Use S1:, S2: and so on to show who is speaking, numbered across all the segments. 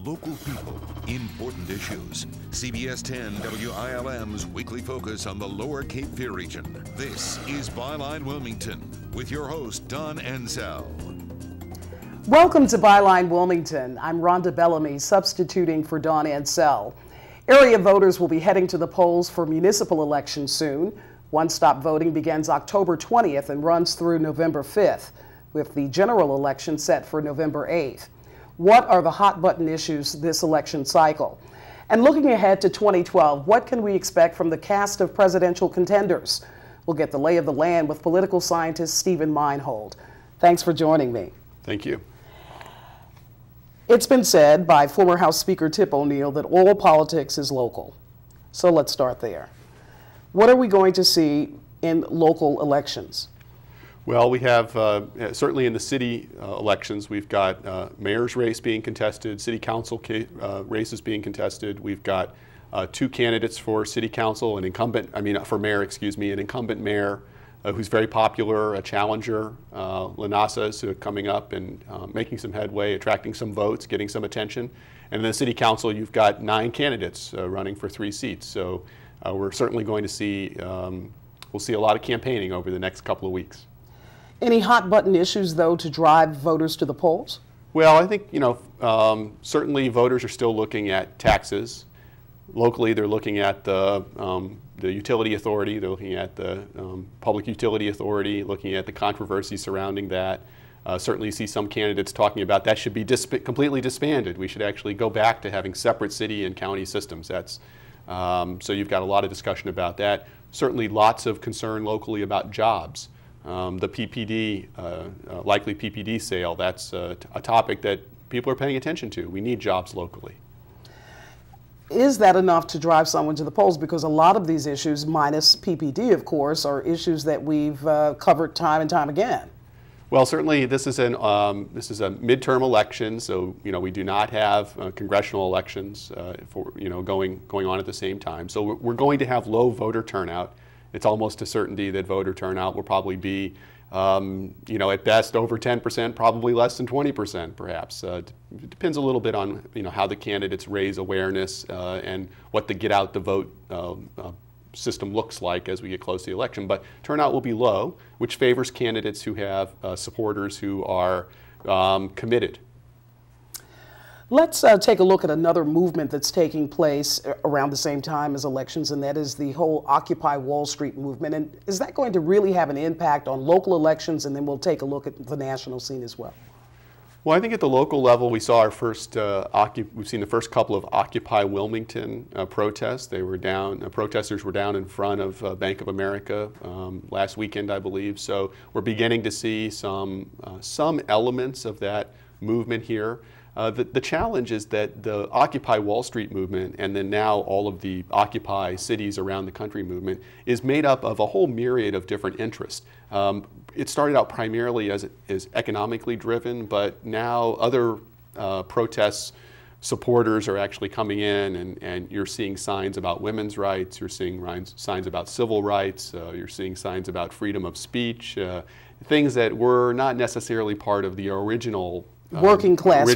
S1: Local people, important issues. CBS 10 WILM's weekly focus on the Lower Cape Fear region. This is Byline Wilmington with your host, Don Ansell.
S2: Welcome to Byline Wilmington. I'm Rhonda Bellamy, substituting for Don Ansell. Area voters will be heading to the polls for municipal elections soon. One-stop voting begins October 20th and runs through November 5th, with the general election set for November 8th. What are the hot-button issues this election cycle? And looking ahead to 2012, what can we expect from the cast of presidential contenders? We'll get the lay of the land with political scientist Stephen Meinhold. Thanks for joining me.
S3: Thank you.
S2: It's been said by former House Speaker Tip O'Neill that all politics is local. So let's start there. What are we going to see in local elections?
S3: Well, we have, certainly in the city elections, we've got mayor's race being contested, city council races being contested. We've got two candidates for city council, for mayor, an incumbent mayor who's very popular, a challenger, Lanasas, who are coming up and making some headway, attracting some votes, getting some attention. And in the city council, you've got 9 candidates running for 3 seats. So we're certainly going to see, we'll see a lot of campaigning over the next couple of weeks.
S2: Any hot button issues, though, to drive voters to the polls?
S3: Well, I think, certainly voters are still looking at taxes. Locally, they're looking at the utility authority, they're looking at the public utility authority, looking at the controversy surrounding that. Certainly you see some candidates talking about that should be completely disbanded. We should actually go back to having separate city and county systems. So you've got a lot of discussion about that. Certainly lots of concern locally about jobs. The PPD, likely PPD sale, that's a topic that people are paying attention to. We need jobs locally.
S2: Is that enough to drive someone to the polls? Because a lot of these issues, minus PPD, of course, are issues that we've covered time and time again.
S3: Well, certainly this is a midterm election, so we do not have congressional elections going on at the same time. So we're going to have low voter turnout. It's almost a certainty that voter turnout will probably be, at best over 10%, probably less than 20%, perhaps. It depends a little bit on how the candidates raise awareness and what the get out the vote system looks like as we get close to the election. But turnout will be low, which favors candidates who have supporters who are committed.
S2: Let's take a look at another movement that's taking place around the same time as elections, and that is the whole Occupy Wall Street movement. And is that going to really have an impact on local elections? And then we'll take a look at the national scene as well.
S3: Well, I think at the local level, we saw our first, we've seen the first couple of Occupy Wilmington protests. They were down, protesters were down in front of Bank of America last weekend, I believe. So we're beginning to see some elements of that movement here. The challenge is that the Occupy Wall Street movement and then now all of the Occupy cities around the country movement is made up of a whole myriad of different interests. It started out primarily as economically driven, but now other protests supporters are actually coming in and you're seeing signs about women's rights, you're seeing signs about civil rights, you're seeing signs about freedom of speech, things that were not necessarily part of the original
S2: working class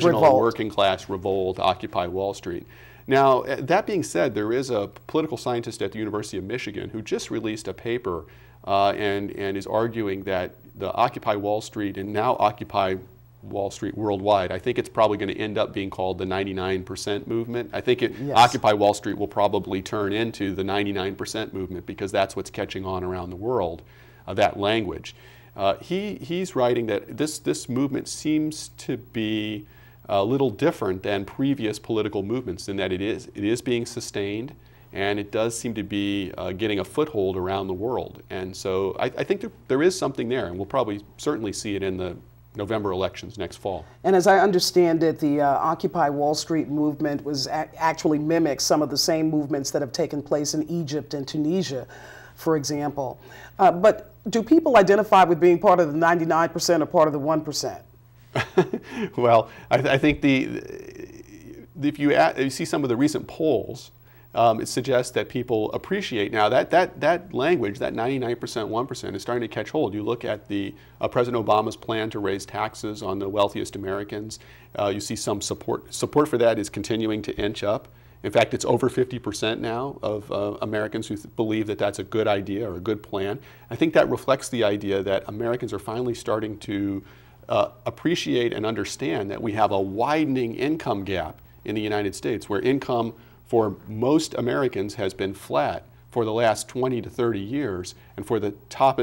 S3: revolt, Occupy Wall Street. Now, that being said, there is a political scientist at the University of Michigan who just released a paper and is arguing that the Occupy Wall Street and now Occupy Wall Street worldwide, I think it's probably going to end up being called the 99% movement. I think Occupy Wall Street will probably turn into the 99% movement because that's what's catching on around the world, that language. He's writing that this movement seems to be a little different than previous political movements in that it is being sustained and it does seem to be getting a foothold around the world. And so I think there is something there, and we'll probably certainly see it in the November elections next fall.
S2: And as I understand it, the Occupy Wall Street movement was actually mimics some of the same movements that have taken place in Egypt and Tunisia, for example. But do people identify with being part of the 99% or part of the 1%?
S3: Well, I think if you see some of the recent polls, it suggests that people appreciate now that language, that 99%, 1%, is starting to catch hold. You look at the President Obama's plan to raise taxes on the wealthiest Americans. You see some support for that is continuing to inch up. In fact, it's over 50% now of Americans who believe that that's a good idea or a good plan. I think that reflects the idea that Americans are finally starting to appreciate and understand that we have a widening income gap in the United States, where income for most Americans has been flat for the last 20 to 30 years, and for the top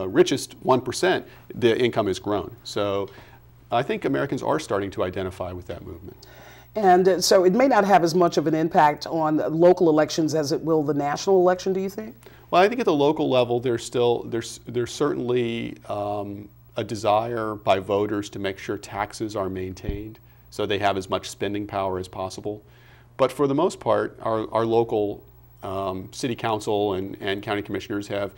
S3: richest 1%, the income has grown. So I think Americans are starting to identify with that movement.
S2: And so it may not have as much of an impact on local elections as it will the national election, do you think?
S3: Well, I think at the local level, there's certainly a desire by voters to make sure taxes are maintained so they have as much spending power as possible. But for the most part, our local city council and county commissioners have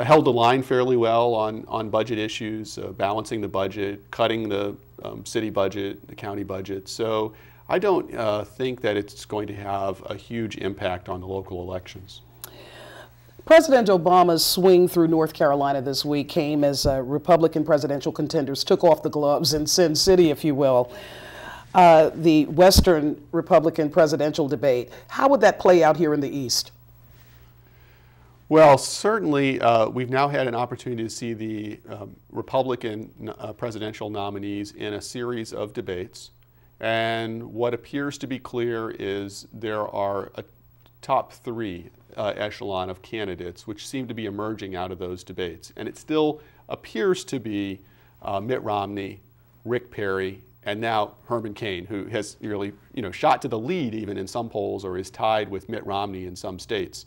S3: held the line fairly well on budget issues, balancing the budget, cutting the city budget, the county budget. So I don't think that it's going to have a huge impact on the local elections.
S2: President Obama's swing through North Carolina this week came as Republican presidential contenders took off the gloves in Sin City, if you will. The Western Republican presidential debate. How would that play out here in the East?
S3: Well, certainly we've now had an opportunity to see the Republican presidential nominees in a series of debates. And what appears to be clear is there are a top three echelon of candidates which seem to be emerging out of those debates. And it still appears to be Mitt Romney, Rick Perry, and now Herman Cain, who has really shot to the lead even in some polls or is tied with Mitt Romney in some states.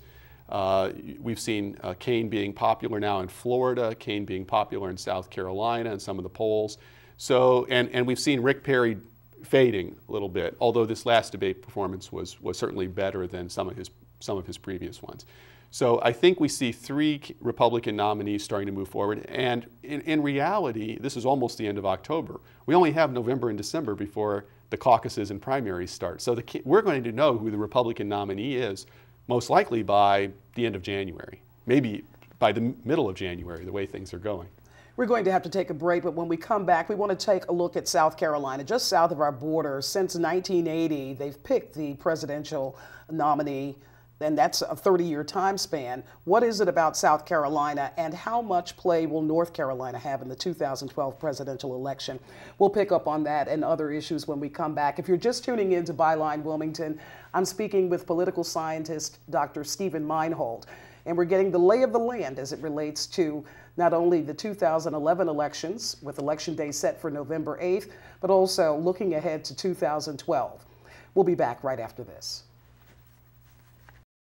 S3: We've seen Cain being popular now in Florida, Cain being popular in South Carolina in some of the polls. So, and we've seen Rick Perry fading a little bit, although this last debate performance was certainly better than some of his previous ones. So I think we see three Republican nominees starting to move forward, and in reality, this is almost the end of October. We only have November and December before the caucuses and primaries start. So we're going to know who the Republican nominee is most likely by the end of January, maybe by the middle of January, the way things are going.
S2: We're going to have to take a break, but when we come back, we want to take a look at South Carolina, just south of our border. Since 1980, they've picked the presidential nominee, and that's a 30-year time span. What is it about South Carolina, and how much play will North Carolina have in the 2012 presidential election? We'll pick up on that and other issues when we come back. If you're just tuning in to Byline Wilmington, I'm speaking with political scientist Dr. Stephen Meinhold, and we're getting the lay of the land as it relates to not only the 2011 elections, with Election Day set for November 8th, but also looking ahead to 2012. We'll be back right after this.